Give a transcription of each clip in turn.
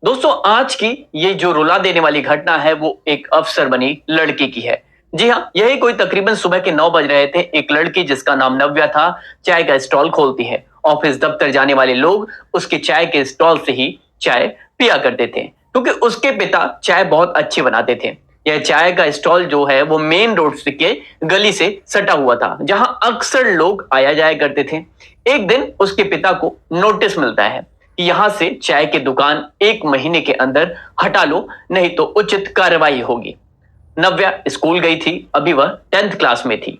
दोस्तों आज की ये जो रुला देने वाली घटना है वो एक अफसर बनी लड़की की है। जी हाँ, यही कोई तकरीबन सुबह के 9 बज रहे थे। एक लड़की जिसका नाम नव्या था चाय का स्टॉल खोलती है। ऑफिस दफ्तर जाने वाले लोग उसके चाय के स्टॉल से ही चाय पिया करते थे क्योंकि उसके पिता चाय बहुत अच्छी बनाते थे। यह चाय का स्टॉल जो है वो मेन रोड के गली से सटा हुआ था जहां अक्सर लोग आया जाया करते थे। एक दिन उसके पिता को नोटिस मिलता है कि यहां से चाय की दुकान 1 महीने के अंदर हटा लो, नहीं तो उचित कार्रवाई होगी। नव्या स्कूल गई थी। अभी वह 10th क्लास में थी।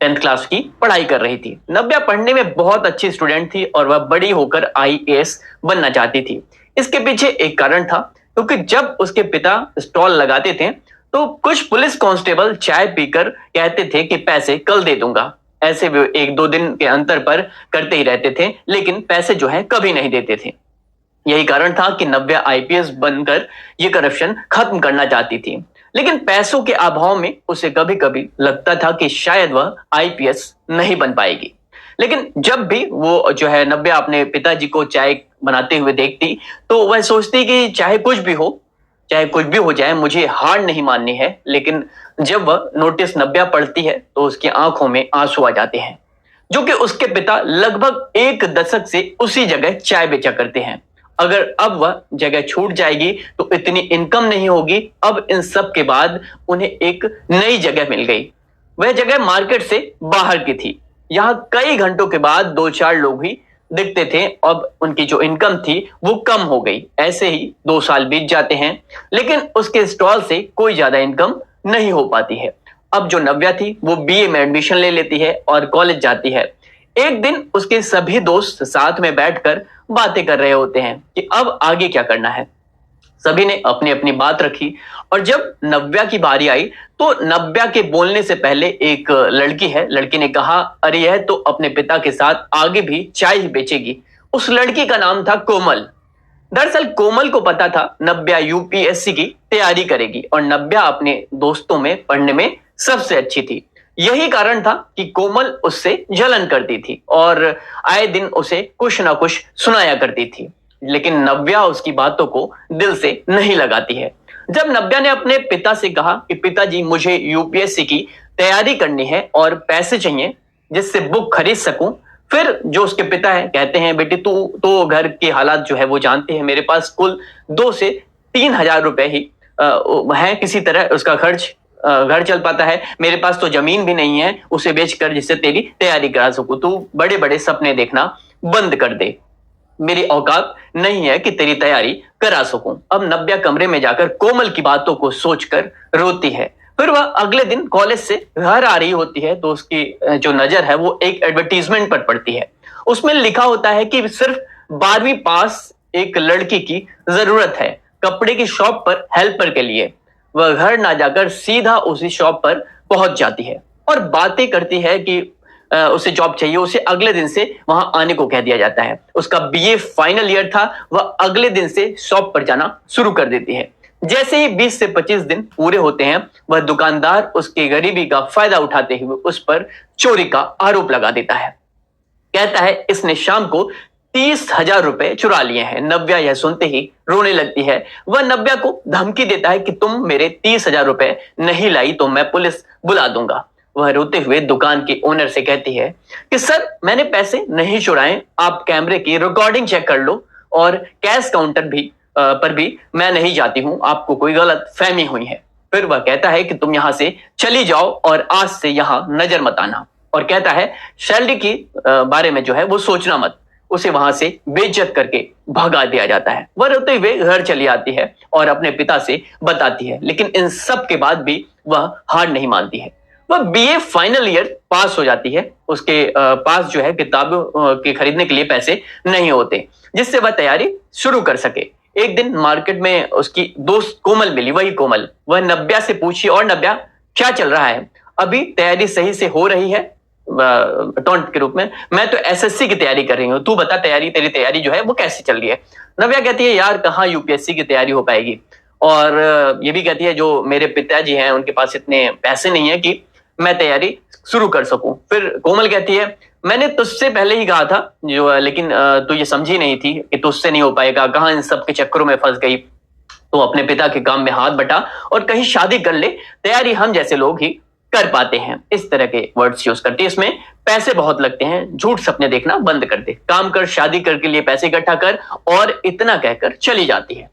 10th क्लास की पढ़ाई कर रही थी। नव्या पढ़ने में बहुत अच्छी स्टूडेंट थी और वह बड़ी होकर आईएएस बनना चाहती थी। इसके पीछे एक कारण था क्योंकि जब उसके पिता स्टॉल लगाते थे तो कुछ पुलिस कांस्टेबल चाय पीकर कहते थे कि पैसे कल दे दूंगा। ऐसे वे 1-2 दिन के अंतर पर करते ही रहते थे, लेकिन पैसे जो है कभी नहीं देते थे। यही कारण था कि नव्या आईपीएस बनकर ये करप्शन खत्म करना चाहती थी। लेकिन पैसों के अभाव में उसे कभी कभी लगता था कि शायद वह आईपीएस नहीं बन पाएगी। लेकिन जब भी वो जो है नव्या अपने पिताजी को चाय बनाते हुए देखती तो वह सोचती कि चाहे कुछ भी हो जाए, मुझे हार नहीं माननी है। लेकिन जब वह नोटिस नव्या पढ़ती है तो उसकी आंखों में आंसू आ जाते हैं, जो कि उसके पिता लगभग 1 दशक से उसी जगह चाय बेचा करते हैं। अगर अब वह जगह छूट जाएगी तो इतनी इनकम नहीं होगी। अब इन सब के बाद उन्हें एक नई जगह मिल गई। वह जगह मार्केट से बाहर की थी। यहाँ कई घंटों के बाद 2-4 लोग ही दिखते थे। अब उनकी जो इनकम थी वो कम हो गई। ऐसे ही 2 साल बीत जाते हैं, लेकिन उसके स्टॉल से कोई ज्यादा इनकम नहीं हो पाती है। अब जो नव्या थी वो बीए में एडमिशन ले लेती है और कॉलेज जाती है। एक दिन उसके सभी दोस्त साथ में बैठकर बातें कर रहे होते हैं कि अब आगे क्या करना है। सभी ने अपनी अपनी बात रखी और जब नव्या की बारी आई तो नव्या के बोलने से पहले एक लड़की ने कहा, अरे यह तो अपने पिता के साथ आगे भी चाय ही बेचेगी। उस लड़की का नाम था कोमल। दरअसल कोमल को पता था नव्या यूपीएससी की तैयारी करेगी और नव्या अपने दोस्तों में पढ़ने में सबसे अच्छी थी। यही कारण था कि कोमल उससे जलन करती थी और आए दिन उसे कुछ ना कुछ सुनाया करती थी। लेकिन नव्या उसकी बातों को दिल से नहीं लगाती है। जब नव्या ने अपने पिता से कहा कि पिताजी मुझे यूपीएससी की तैयारी करनी है और पैसे चाहिए जिससे बुक खरीद सकूं, फिर जो उसके पिता है कहते हैं, बेटे तू तो घर के हालात जो है वो जानते हैं, मेरे पास कुल 2 से 3 हजार रुपए ही है, किसी तरह उसका खर्च घर चल पाता है। मेरे पास तो जमीन भी नहीं है उसे बेचकर जिससे तेरी तैयारी करा सकूं। तू बड़े बड़े सपने देखना बंद कर दे, मेरी औकात नहीं है कि तेरी तैयारी करा सकूं। अब नव्या कमरे में जाकर कोमल की बातों को सोचकर रोती है। फिर वह अगले दिन कॉलेज से घर आ रही होती है तो उसकी जो नजर है वो एक एडवर्टीजमेंट पर पड़ती है। उसमें लिखा होता है कि सिर्फ 12वीं पास एक लड़की की जरूरत है कपड़े की शॉप पर हेल्पर के लिए। वह घर ना जाकर सीधा उसी शॉप पर पहुंच जाती है और बातें करती है कि उसे जॉब चाहिए। उसे अगले दिन से वहां आने को कह दिया जाता है। उसका बीए फाइनल ईयर था। वह अगले दिन से शॉप पर जाना शुरू कर देती है। जैसे ही 20 से 25 दिन पूरे होते हैं वह दुकानदार उसकी गरीबी का फायदा उठाते हुए उस पर चोरी का आरोप लगा देता है। कहता है इसने शाम को 30,000 रुपए चुरा लिए हैं। नव्या यह सुनते ही रोने लगती है। वह नव्या को धमकी देता है कि तुम मेरे 30,000 रुपए नहीं लाई तो मैं पुलिस बुला दूंगा। वह रोते हुए दुकान के ओनर से कहती है कि सर मैंने पैसे नहीं चुराए, आप कैमरे की रिकॉर्डिंग चेक कर लो और कैश काउंटर पर भी मैं नहीं जाती हूं, आपको कोई गलत फहमी हुई है। फिर वह कहता है कि तुम यहां से चली जाओ और आज से यहां नजर मत आना, और कहता है सैलरी की बारे में जो है वो सोचना मत। उसे वहां से बेइज्जत करके भगा दिया जाता है। वह रोते हुए घर चली आती है और अपने पिता से बताती है, लेकिन इन सब के बाद भी वह हार नहीं मानती है। वह बीए फाइनल ईयर पास हो जाती है। उसके पास जो है किताबों के खरीदने के लिए पैसे नहीं होते जिससे वह तैयारी शुरू कर सके। एक दिन मार्केट में उसकी दोस्त कोमल मिली, वही कोमल। वह नव्या से पूछी, और नव्या क्या चल रहा है, अभी तैयारी सही से हो रही है? टोंट के रूप में, मैं तो एसएससी की तैयारी कर रही हूँ, तू बता तेरी तैयारी जो है वो कैसी चल रही है? नव्या कहती है यार कहाँ यूपीएससी की तैयारी हो पाएगी, और ये भी कहती है जो मेरे पिताजी हैं उनके पास इतने पैसे नहीं है कि मैं तैयारी शुरू कर सकूं। फिर कोमल कहती है मैंने तुझसे पहले ही कहा था जो, लेकिन तू ये समझी नहीं थी कि तुझसे नहीं हो पाएगा, कहाँ इन सब के चक्करों में फंस गई। तो अपने पिता के काम में हाथ बटा और कहीं शादी कर ले, तैयारी हम जैसे लोग ही कर पाते हैं। इस तरह के वर्ड्स यूज करती है। इसमें पैसे बहुत लगते हैं, झूठ सपने देखना बंद कर दे, काम कर, शादी करके लिए पैसे इकट्ठा कर, और इतना कहकर चली जाती है।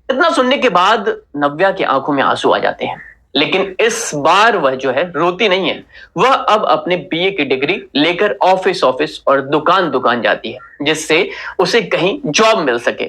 इतना सुनने के बाद नव्या की आंखों में आंसू आ जाते हैं, लेकिन इस बार वह जो है रोती नहीं है। वह अब अपने बीए की डिग्री लेकर ऑफिस ऑफिस और दुकान दुकान जाती है, जिससे उसे कहीं जॉब मिल सके।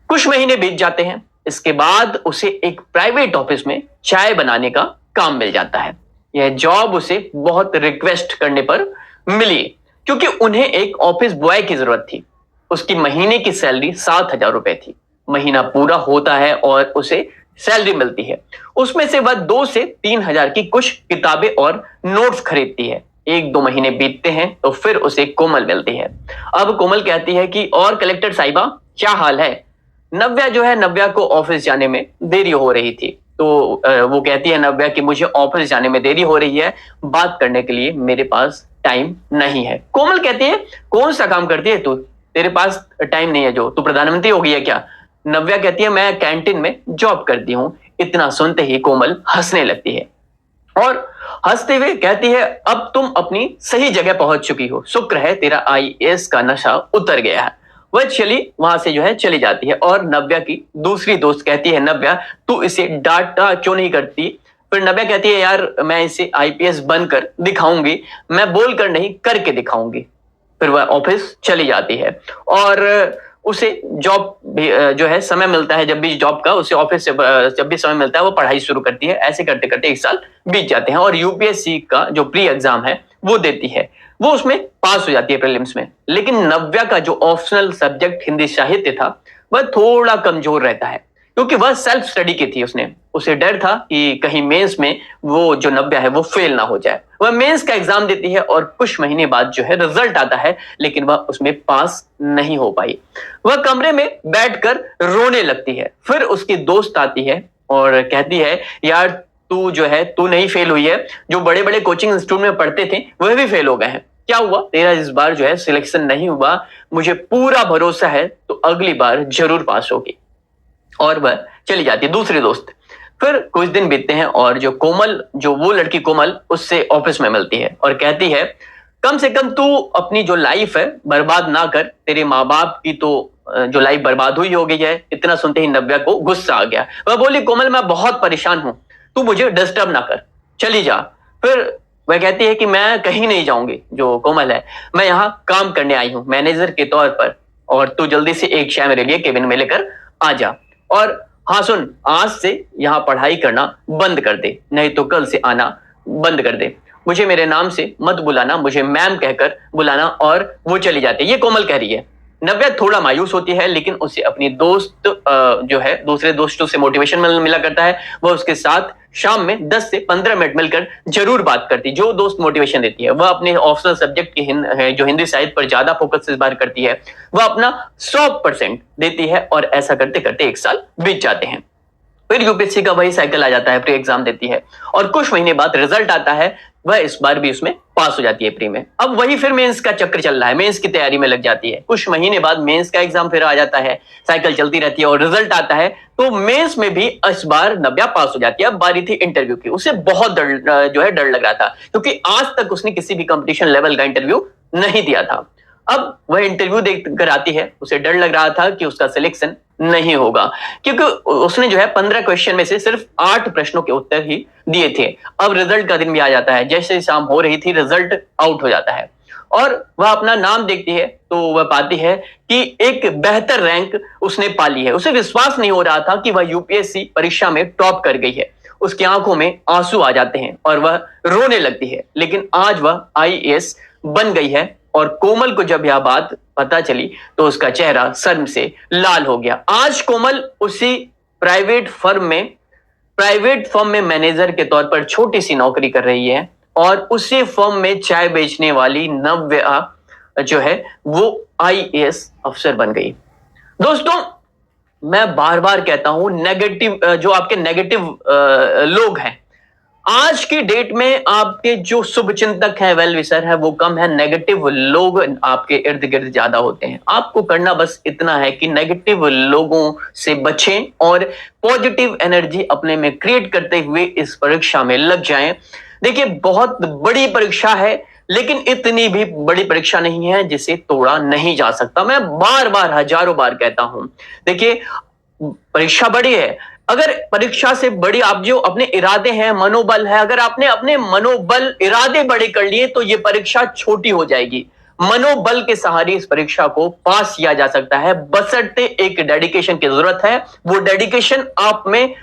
कुछ महीने बीत जाते हैं। इसके बाद उसे एक प्राइवेट ऑफिस में चाय बनाने का काम मिल जाता है। यह जॉब उसे बहुत रिक्वेस्ट करने पर मिली, क्योंकि उन्हें एक ऑफिस बॉय की जरूरत थी। उसकी महीने की सैलरी 7,000 रुपए थी। महीना पूरा होता है और उसे सैलरी मिलती है। उसमें से वह 2 से 3 हजार की कुछ किताबें और नोट्स खरीदती है। 1-2 महीने बीतते हैं तो फिर उसे कोमल मिलती है। अब कोमल कहती है कि और कलेक्टर साहिबा, क्या हाल है? नव्या जो है, नव्या को ऑफिस जाने में देरी हो रही थी। तो वो कहती है नव्या कि मुझे ऑफिस जाने में देरी हो रही है, बात करने के लिए मेरे पास टाइम नहीं है। कोमल कहती है, कौन सा काम करती है तू, तेरे पास टाइम नहीं है? जो तू प्रधानमंत्री हो गई है क्या? नव्या कहती है, मैं कैंटीन में जॉब करती हूं। इतना सुनते ही कोमल हंसने लगती है और हंसते हुए कहती है, अब तुम अपनी सही जगह पहुंच चुकी हो, शुक्र है तेरा आईएएस का नशा उतर गया है। वह चली वहां से जो है चली जाती है और नव्या की दूसरी दोस्त कहती है, नव्या तू इसे डांटा क्यों नहीं करती? फिर नव्या कहती है, यार मैं इसे आईपीएस बनकर दिखाऊंगी, मैं बोलकर नहीं करके दिखाऊंगी। फिर वह ऑफिस चली जाती है और उसे जॉब भी जो है समय मिलता है, जब भी जॉब का उसे ऑफिस से जब भी समय मिलता है वो पढ़ाई शुरू करती है। ऐसे करते करते 1 साल बीत जाते हैं और यूपीएससी का जो प्री एग्जाम है वो देती है। वो उसमें पास हो जाती है प्रीलिम्स में। लेकिन नव्या का जो ऑप्शनल सब्जेक्ट हिंदी साहित्य था वह थोड़ा कमजोर रहता है, क्योंकि वह सेल्फ स्टडी की थी। उसे डर था कि कहीं मेंस में वो जो नव्या है वो फेल ना हो जाए। वह मेंस का एग्जाम देती है और कुछ महीने बाद जो है रिजल्ट आता है, लेकिन वह उसमें पास नहीं हो पाई। वह कमरे में बैठकर रोने लगती है। फिर उसकी दोस्त आती है और कहती है, यार तू जो है तू नहीं फेल हुई है, जो बड़े बड़े कोचिंग इंस्टीट्यूट में पढ़ते थे वह भी फेल हो गए हैं। क्या हुआ, तेरा इस बार जो है सिलेक्शन नहीं हुआ, मुझे पूरा भरोसा है तो अगली बार जरूर पास होगी। और वह चली जाती है दूसरी दोस्त। फिर कुछ दिन बीतते हैं और जो कोमल, जो वो लड़की कोमल उससे ऑफिस में मिलती है और कहती है, कम से कम तू अपनी जो लाइफ है बर्बाद ना कर, तेरे माँ बाप की तो जो लाइफ बर्बाद हुई हो गई है। इतना सुनते ही नव्या को गुस्सा आ गया। वह बोली, कोमल मैं बहुत परेशान हूं, तू मुझे डिस्टर्ब ना कर, चली जा। फिर वह कहती है कि मैं कहीं नहीं जाऊंगी, जो कोमल है, मैं यहाँ काम करने आई हूँ मैनेजर के तौर पर, और तू जल्दी से एक चाय मेरे लिए केबिन में लेकर आ जा। और हाँ सुन, आज से यहाँ पढ़ाई करना बंद कर दे, नहीं तो कल से आना बंद कर दे। मुझे मेरे नाम से मत बुलाना, मुझे मैम कहकर बुलाना। और वो चली जाती है। ये कोमल कह रही है। नव्या थोड़ा मायूस होती है, लेकिन उसे अपनी दोस्त जो है दूसरे दोस्तों से मोटिवेशन मिला करता है। वह उसके साथ शाम में 10 से 15 मिनट मिलकर जरूर बात करती। जो दोस्त मोटिवेशन देती है वह अपने ऑप्शनल सब्जेक्ट की जो हिंदी साहित्य पर ज्यादा फोकस इस बार करती है, वह अपना 100% देती है। और ऐसा करते करते 1 साल बीत जाते हैं। फिर यूपीएससी का वही साइकिल आ जाता है, प्री एग्जाम देती है और कुछ महीने बाद रिजल्ट आता है। वह इस बार भी उसमें पास हो जाती है प्री में। अब वही फिर मेंस का चक्कर चल रहा है, मेंस की तैयारी में लग जाती है। कुछ महीने बाद मेंस का एग्जाम फिर आ जाता है, साइकिल चलती रहती है और रिजल्ट आता है। तो मेंस में भी इस बार नव्या पास हो जाती है। अब बारी थी इंटरव्यू की। उसे बहुत डर लग रहा था, क्योंकि आज तक उसने किसी भी कंपटीशन लेवल का इंटरव्यू नहीं दिया था। अब वह इंटरव्यू देख कर आती है। उसे डर लग रहा था कि उसका सिलेक्शन नहीं होगा, क्योंकि उसने जो है 15 क्वेश्चन में से सिर्फ 8 प्रश्नों के उत्तर ही दिए थे। अब रिजल्ट का दिन भी आ जाता है। जैसे शाम हो रही थी रिजल्ट आउट हो जाता है और वह अपना नाम देखती है तो वह पाती है कि एक बेहतर रैंक उसने पा ली है। उसे विश्वास नहीं हो रहा था कि वह यूपीएससी परीक्षा में टॉप कर गई है। उसकी आंखों में आंसू आ जाते हैं और वह रोने लगती है। लेकिन आज वह आईएएस बन गई है। और कोमल को जब यह बात पता चली तो उसका चेहरा शर्म से लाल हो गया। आज कोमल उसी प्राइवेट फर्म में मैनेजर के तौर पर छोटी सी नौकरी कर रही है और उसी फर्म में चाय बेचने वाली नव्या जो है वो आईएएस अफसर बन गई। दोस्तों, मैं बार बार कहता हूं, नेगेटिव जो आपके नेगेटिव लोग हैं, आज की डेट में आपके जो शुभ चिंतक है, वेल विशर है, वो कम है। नेगेटिव लोग आपके इर्द गिर्द ज्यादा होते हैं। आपको करना बस इतना है कि नेगेटिव लोगों से बचें और पॉजिटिव एनर्जी अपने में क्रिएट करते हुए इस परीक्षा में लग जाएं। देखिए, बहुत बड़ी परीक्षा है, लेकिन इतनी भी बड़ी परीक्षा नहीं है जिसे तोड़ा नहीं जा सकता। मैं बार बार, हजारों बार कहता हूं। देखिए, परीक्षा बड़ी है। अगर परीक्षा से बड़ी आप जो अपने इरादे हैं, मनोबल है, अगर आपने अपने मनोबल, इरादे बड़े कर लिए तो ये परीक्षा छोटी हो जाएगी। मनोबल के सहारे इस परीक्षा को पास किया जा सकता है, बशर्ते एक डेडिकेशन की जरूरत है। वो डेडिकेशन आप में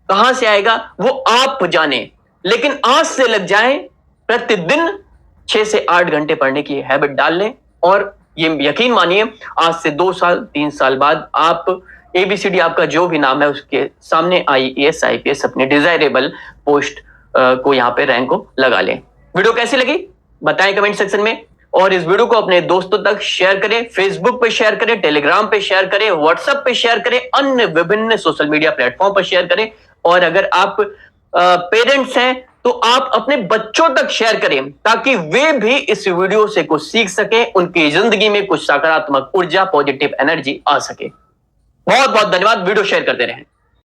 कहां से आएगा वो आप जाने, लेकिन आज से लग जाए। प्रतिदिन 6 से 8 घंटे पढ़ने की हैबिट डाल लें और ये यकीन मानिए, आज से 2 साल 3 साल बाद आप एबीसीडी, आपका जो भी नाम है उसके सामने आईएएस आईपीएस अपने डिजायरेबल पोस्ट को यहाँ पे रैंक को लगा लें। वीडियो कैसी लगी बताएं कमेंट सेक्शन में, और इस वीडियो को अपने दोस्तों तक शेयर करें। फेसबुक पे शेयर करें, टेलीग्राम पे शेयर करें, व्हाट्सएप पे शेयर करें, अन्य विभिन्न सोशल मीडिया प्लेटफॉर्म पर शेयर करें। और अगर आप पेरेंट्स हैं तो आप अपने बच्चों तक शेयर करें, ताकि वे भी इस वीडियो से कुछ सीख सकें, उनकी जिंदगी में कुछ सकारात्मक ऊर्जा, पॉजिटिव एनर्जी आ सके। बहुत बहुत धन्यवाद। वीडियो शेयर करते रहें।